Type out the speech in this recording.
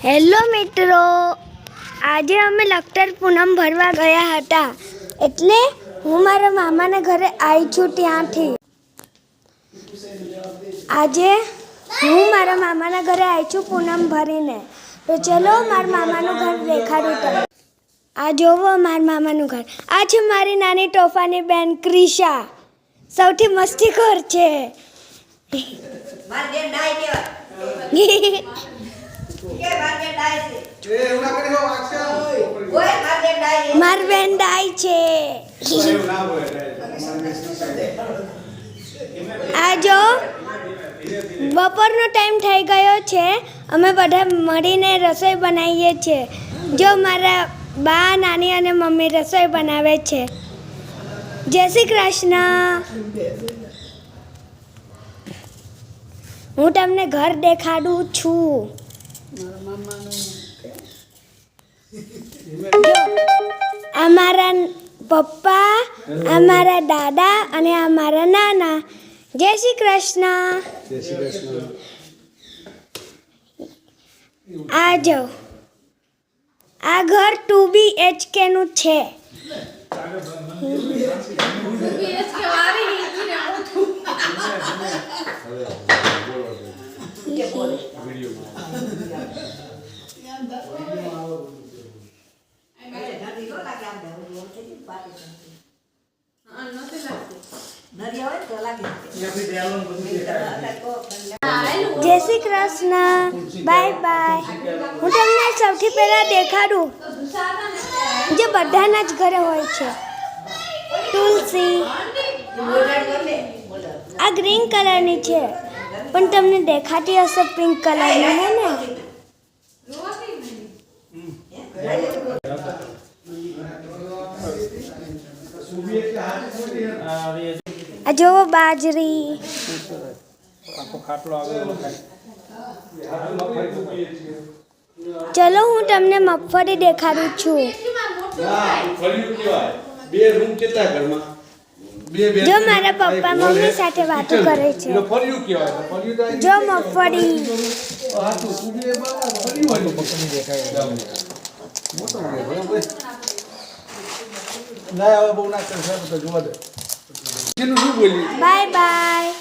Hello મિત્રો, આજે અમે લખતર પૂનમ ભરવા ગયા હતા, એટલે હું મારા મામાના ઘરે આવી છું ત્યાંથી. આજે હું મારા મામાના ઘરે આવી છું પૂનમ ભરીને. તો ચલો મારા મામાનું ઘર દેખાડું તમને. આ જોવો મારા મામાનું ઘર. આ છે મારી નાની તોફાની બેન ક્રિશા, સૌથી મસ્તીખોર છે. માર બેન ડાય છે. આ જો બપોરનો ટાઈમ થઈ ગયો છે, અમે બધા મળીને રસોઈ બનાવીએ છીએ. જો મારા બા, નાની અને મમ્મી રસોઈ બનાવે છે. જય શ્રી કૃષ્ણ. હું તમને ઘર દેખાડું છું. અમારા પપ્પા, અમારા દાદા અને અમારા નાના. જય શ્રી કૃષ્ણ. આ જો આ ઘર 2BHK નું છે. જય શ્રી કૃષ્ણ. Bye bye. હું તમને સૌથી પહેલા દેખાડું જે બધાના જ ઘરે હોય છે, તુલસી. આ ગ્રીન કલરની છે, પણ તમને દેખાતી હશે પિંક કલરની, હે ને? આ જોવો બાજરી. ચલો હું તમને મગફળી દેખાડું છું. જો મારા પપ્પા મમ્મી સાથે વાતો કરે છે. જો મગફળી. Bye bye.